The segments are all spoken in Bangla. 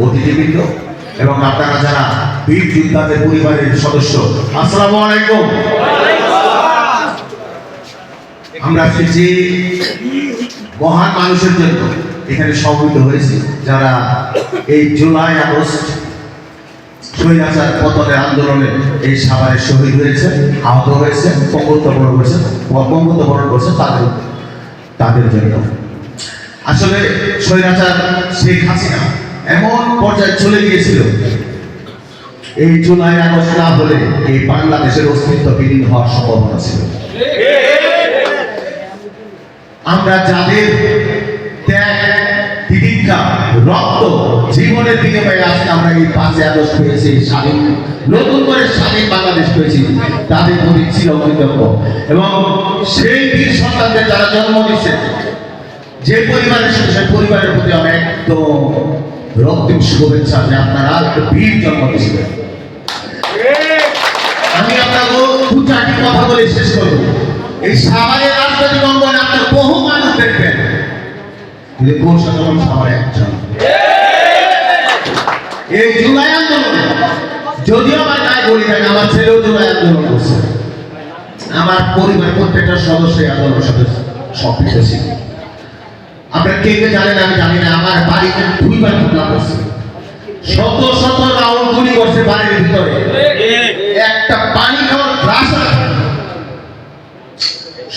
অতিথিবৃন্দ এবং আপনারা যারা বীর যোদ্ধাদের পরিবারের সদস্য, আসসালামু আলাইকুম। আমরা যে মহান মানুষের জন্য এখানে সমবেত হয়েছি, যারা এই জুলাই আগস্ট স্বৈরাচার পতনের আন্দোলনে এই সাভারে শহীদ হয়েছে, আহত হয়েছে, বঙ্গোত্তবরণ করেছে, তাদের জন্য। আসলে স্বৈরাচার শেখ হাসিনা এমন পর্যায়ে চলে গিয়েছিল, এই জুলাই আগস্ট না হলে এই বাংলাদেশের অস্তিত্ব বিলীন হওয়ার সম্ভাবনা ছিল। আমরা যাদের ত্যাগ, তিতিক্ষা, রক্ত, জীবনের বিনিময়ে আজকে আমরা এই 5 আগস্ট পেয়েছি, স্বাধীন, নতুন করে স্বাধীন বাংলাদেশ পেয়েছি, তাদের প্রতি ছিল কৃতজ্ঞ। এবং সেই বীর সন্তানদের যারা জন্ম দিচ্ছে, যে পরিবারের সাথে সেই পরিবারের প্রতি আমি একদম রক্তিম শুভেচ্ছা যে আপনারা একটা বীর জন্ম দিয়েছিলেন। আমি আপনাকে দু চারটি কথা বলে শেষ করব। এই সাভারের রাজনৈতিক অঙ্গনে আপনার বহু মানুষ দেখবেন, সাভারে একজন এই জুলাই আন্দোলনে, যদিও আমার গায়ে বলি থাকে, আমার ছেলেও জুলাই আন্দোলন করছে, আমার পরিবার প্রত্যেকটা সদস্য আন্দোলনের সাথে সম্পৃক্ত ছিল। আপনারা কে কে জানেন আমি জানি না, আমার বাড়িতে 2বার হামলা করছে, শত শত রাউন্ড গুলি করছে বাড়ির ভিতরে, একটা পানি খাওয়ার গ্লাস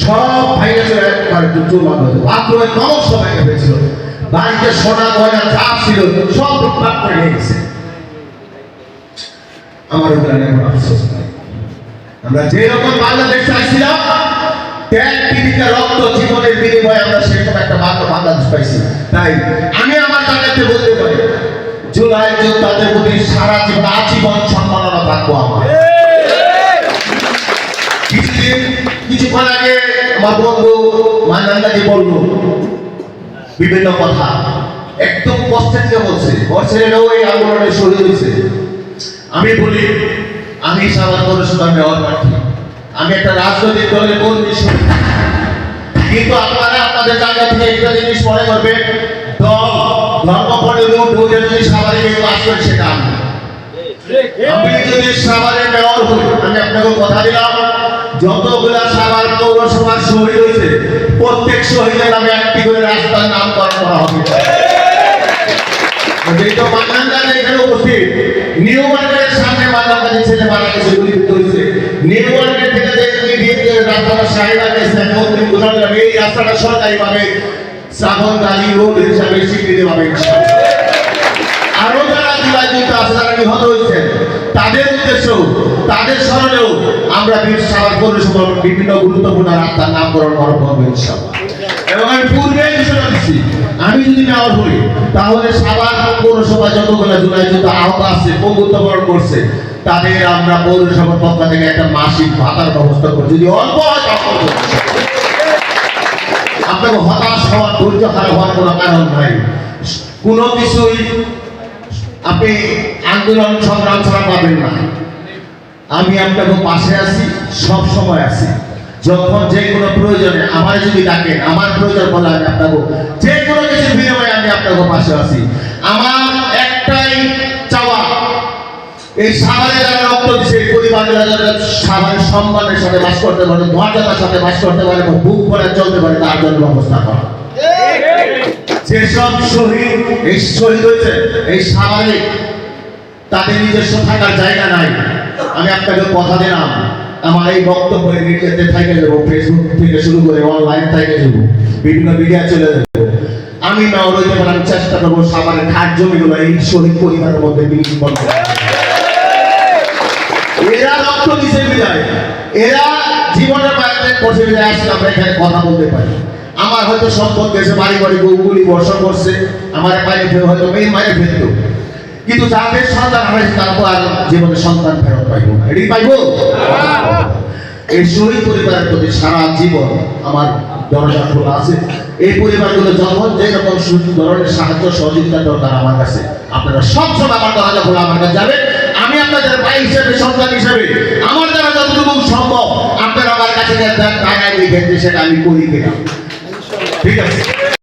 সব ভাইরা চলে একবার জমা হয়েছে, বাথরুমে কমক সবাই হয়েছিল, বাড়িতে সোনা গয়না যা ছিল সব লুটপাট করে নিয়ে গেছে। আমার উপরে এখন আফসোস নাই। আমরা যেরকম বাংলাদেশ চাইছিলাম, ত্যাগ, তিতিক্ষা, রক্ত, জীবনের বিনিময়ে আমরা সেরকম একটা বাংলাদেশ পাইছি। তাই আমি আমার জায়গাতে বলতে পারি, জুলাই যোদ্ধাদের প্রতি সারা জীবন আজীবন সম্মাননা থাকবো আমার। কিছুক্ষণ আগে আমার বন্ধু মানন্দাজি বললো বিভিন্ন কথা, একদম কষ্টের দিয়ে বলছে, ওর ছেলেরাও এই আন্দোলনে শহীদ হয়েছে। আমি বলি, আমি সাভার পৌরসভার মেয়র প্রার্থী, আমি একটা রাজনৈতিক দলের কর্মী, কিন্তু আপনারা আপনাদের জায়গা থেকে একটা জিনিস মনে করবেন, দল ধর্ম পড়ে যদি সাভারে কেউ কাজ করে সেটা আমি যদি সাভারে মেয়র হই, আমি আপনাকে কথা দিলাম, যতগুলা সাভার পৌরসভার শহীদ হয়েছে প্রত্যেক শহীদের নামে একটি করে রাস্তার নামকরণ করা হবে। যেহেতু মান্নানদাজ এখানে উপস্থিত, নিউ মার্কেটের সামনে মান্নানদাজ ছেলে মারা গেছে, গুলিবিদ্ধ হয়েছে, নিউ মার্কেট থেকে যে রাস্তাটা সাহেবা গেছে, এই রাস্তাটা সরকারিভাবে শ্রাবণ গালি রোড হিসাবে স্বীকৃতি পাবে। আরো যারা জুলাই যুদ্ধ আছে, যারা নিহত হয়েছেন, তাদের উদ্দেশ্যেও, তাদের স্মরণেও আমরা সাভার পৌরসভার বিভিন্ন গুরুত্বপূর্ণ রাস্তার নামকরণ করবো ইনশাআল্লাহ। এবং আমি পূর্বে ঘোষণা দিচ্ছি, আমি যদি মেয়র হই তাহলে সাভার পৌরসভা যতগুলো জুলাই যুদ্ধ আহত আছে, বঙ্গোত্তবরণ করছে, তাদের আমরা পৌরসভার পক্ষ থেকে একটা মাসিক ভাতার ব্যবস্থা করি। যদি অল্প হয় আপনাকে হতাশ হওয়ার, ধৈর্য হারা হওয়ার কোনো কারণ নাই। কোনো কিছুই আপনি আন্দোলন সংগ্রাম ছাড়া পাবেন না। আমি আপনাকে পাশে আছি, সব সময় আছি। যখন যে কোনো প্রয়োজনে আমার যদি ডাকেন, আমার প্রয়োজন বলে আমি আপনাকে যে কোনো কিছুর বিনিময়ে আমি আপনাকে পাশে আছি। আমার একটাই চাওয়া, এই সাভারে যারা রক্ত দিচ্ছে, পরিবারের যারা সাভারের সম্মানের সাথে বাস করতে পারে, মর্যাদার সাথে বাস করতে পারে, বুক ভরে চলতে পারে, তার জন্য ব্যবস্থা করা। যেসব শহীদ এই শহীদ হয়েছে এই সাভারে, তাদের নিজস্ব থাকার জায়গা নাই। আমি আপনাকে কথা দিলাম, আমার এই বক্তব্য মিডিয়াতে থেকে যাবো, ফেসবুক থেকে শুরু করে অনলাইন থেকে যাবো, বিভিন্ন মিডিয়া চলে যাবো। আমি মেয়র হইতে পারে, আমি চেষ্টা করবো সাভারের খাট জমিগুলো এই শহীদ পরিবারের মধ্যে বিলীন করতে। এরা রক্ত দিছে বিদায়, এরা জীবনের বাইরে করছে বিদায়, আসলে আমরা এখানে কথা বলতে পারি। আমার হয়তো সম্পদ গেছে, বাড়ি বাড়ি গুলি বর্ষণ করছে, আমার বাইরে হয়তো মেয়ে মায়ের ফেলতো, কিন্তু যাদের সন্তান হয়েছে তারপর আর জীবনে সন্তান ফেরত পাইব না। এটাই পাইব। এই শহীদ পরিবারের প্রতি সারা জীবন আমার দরজা খোলা আছে। এই পরিবারগুলো যখন যে রকম ধরনের সাহায্য সহযোগিতা দরকার আমার কাছে, আপনারা সবসময় আমার দরজা খোলা আমার কাছে যাবে। আমি আপনাদের ভাই হিসেবে, সন্তান হিসেবে আমার দ্বারা যতটুকু সম্ভব আপনারা আমার কাছে টাকায় লিখে সেটা আমি করি কিনা, ঠিক আছে।